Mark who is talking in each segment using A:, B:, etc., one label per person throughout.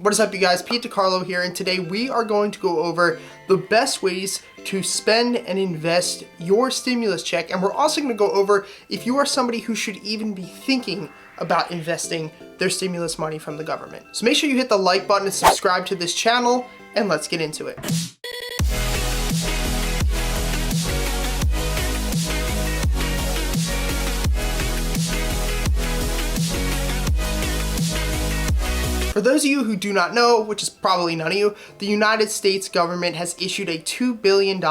A: What is up, you guys? Pete DiCarlo here, and today we are going to go over the best ways to spend and invest your stimulus check, and we're also going to go over if you are somebody who should even be thinking about investing their stimulus money from the government. So make sure you hit the like button and subscribe to this channel, and let's get into it. For those of you who do not know, which is probably none of you, the United States government has issued a $2 billion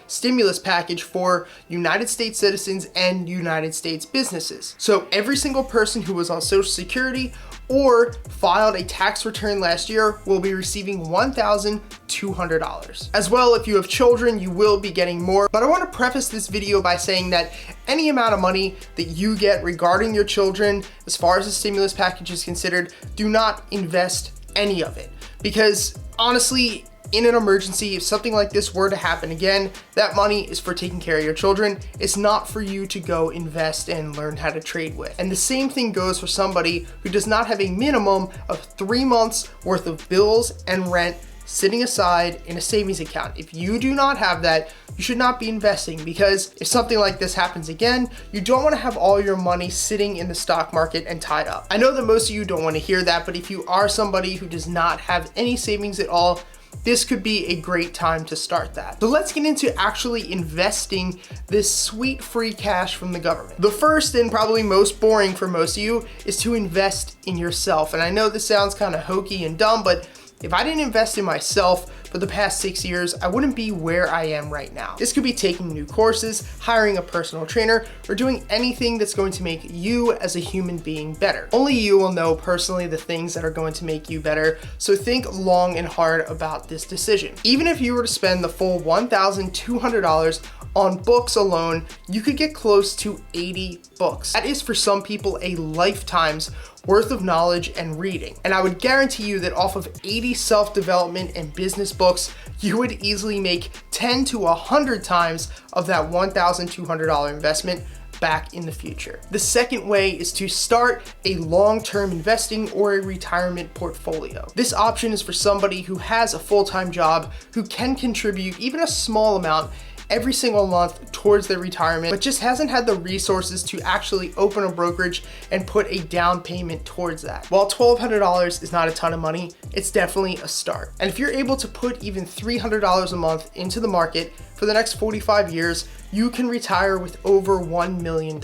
A: stimulus package for United States citizens and United States businesses. So every single person who was on Social Security or filed a tax return last year will be receiving $1,200. As well, if you have children, you will be getting more. But I want to preface this video by saying that any amount of money that you get regarding your children, as far as the stimulus package is considered, do not invest any of it. Because honestly, in an emergency, if something like this were to happen again, that money is for taking care of your children. It's not for you to go invest and learn how to trade with. And the same thing goes for somebody who does not have a minimum of 3 months worth of bills and rent sitting aside in a savings account. If you do not have that, you should not be investing, because if something like this happens again, you don't want to have all your money sitting in the stock market and tied up. I know that most of you don't want to hear that, but if you are somebody who does not have any savings at all, this could be a great time to start that. So let's get into actually investing this sweet free cash from the government. The first and probably most boring for most of you is to invest in yourself. And I know this sounds kind of hokey and dumb, but if I didn't invest in myself for the past 6 years, I wouldn't be where I am right now. This could be taking new courses, hiring a personal trainer, or doing anything that's going to make you as a human being better. Only you will know personally the things that are going to make you better, so think long and hard about this decision. Even if you were to spend the full $1,200 on books alone, you could get close to 80 books. That is for some people a lifetime's worth of knowledge and reading. And I would guarantee you that off of 80 self-development and business books, you would easily make 10 to 100 times of that $1,200 investment back in the future. The second way is to start a long-term investing or a retirement portfolio. This option is for somebody who has a full-time job, who can contribute even a small amount every single month towards their retirement, but just hasn't had the resources to actually open a brokerage and put a down payment towards that. While $1,200 is not a ton of money, it's definitely a start. And if you're able to put even $300 a month into the market for the next 45 years, you can retire with over $1 million.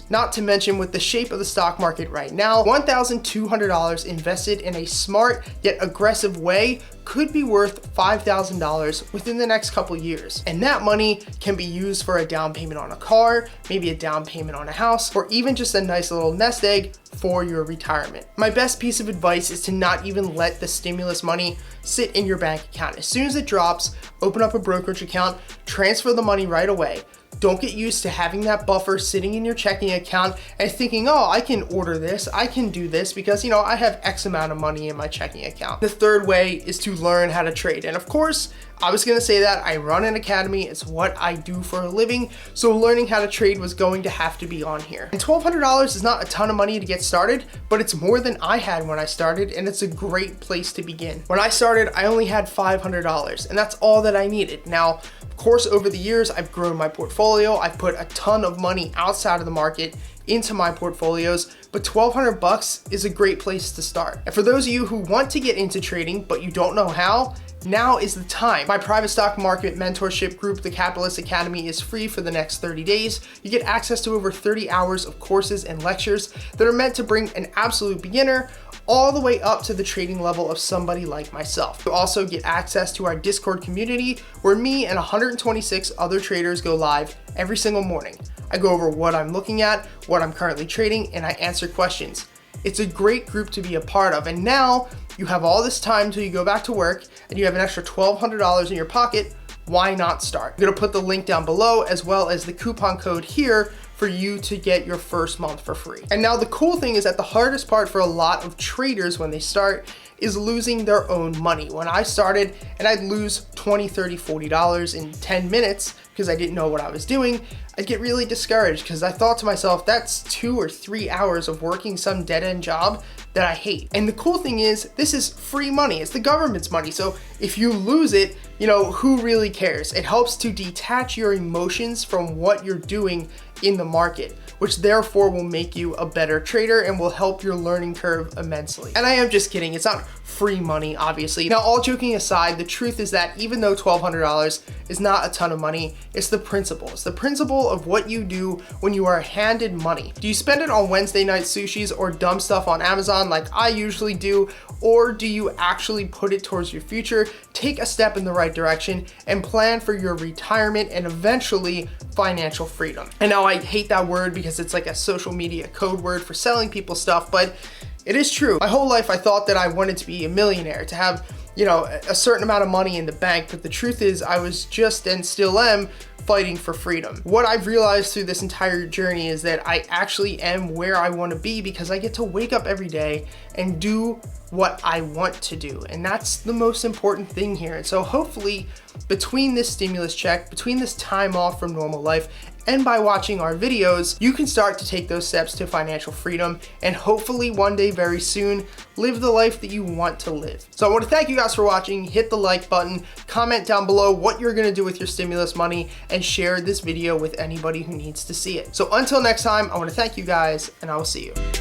A: Not to mention, with the shape of the stock market right now, $1,200 invested in a smart yet aggressive way could be worth $5,000 within the next couple years. And that money can be used for a down payment on a car, maybe a down payment on a house, or even just a nice little nest egg for your retirement. My best piece of advice is to not even let the stimulus money sit in your bank account. As soon as it drops, open up a brokerage account, transfer the money right away. Don't get used to having that buffer sitting in your checking account and thinking, oh, I can order this, I can do this because, I have X amount of money in my checking account. The third way is to learn how to trade. And of course, I was gonna say that I run an academy, it's what I do for a living, so learning how to trade was going to have to be on here. And $1,200 is not a ton of money to get started, but it's more than I had when I started, and it's a great place to begin. When I started, I only had $500, and that's all that I needed. Now, of course, over the years, I've grown my portfolio, I've put a ton of money outside of the market into my portfolios, but $1,200 is a great place to start. And for those of you who want to get into trading, but you don't know how, now is the time. My private stock market mentorship group, the Capitalist Academy, is free for the next 30 days. You get access to over 30 hours of courses and lectures that are meant to bring an absolute beginner all the way up to the trading level of somebody like myself. You also get access to our Discord community, where me and 126 other traders go live every single morning. I go over what I'm looking at, what I'm currently trading, and I answer questions. It's a great group to be a part of, and now you have all this time till you go back to work and you have an extra $1,200 in your pocket. Why not start? I'm gonna put the link down below, as well as the coupon code here for you to get your first month for free. And now the cool thing is that the hardest part for a lot of traders when they start is losing their own money. When I started and I'd lose $20, $30, $40 in 10 minutes because I didn't know what I was doing, I'd get really discouraged because I thought to myself, that's 2 or 3 hours of working some dead-end job that I hate. And the cool thing is, this is free money. It's the government's money. So if you lose it, you know, who really cares? It helps to detach your emotions from what you're doing in the market, which therefore will make you a better trader and will help your learning curve immensely. And I am just kidding, it's not free money, obviously. Now, all joking aside, the truth is that even though $1,200 is not a ton of money, it's the principle. It's the principle of what you do when you are handed money. Do you spend it on Wednesday night sushis or dumb stuff on Amazon like I usually do, or do you actually put it towards your future, take a step in the right direction, and plan for your retirement and eventually financial freedom? And now I hate that word because it's like a social media code word for selling people stuff, but it is true. My whole life I thought that I wanted to be a millionaire, to have, you know, a certain amount of money in the bank, but the truth is I was just, and still am, fighting for freedom. What I've realized through this entire journey is that I actually am where I want to be because I get to wake up every day and do what I want to do. And that's the most important thing here. And so hopefully between this stimulus check, between this time off from normal life, and by watching our videos, you can start to take those steps to financial freedom and hopefully one day very soon live the life that you want to live. So I want to thank you guys for watching. Hit the like button, comment down below what you're going to do with your stimulus money, and share this video with anybody who needs to see it. So until next time, I want to thank you guys, and I will see you.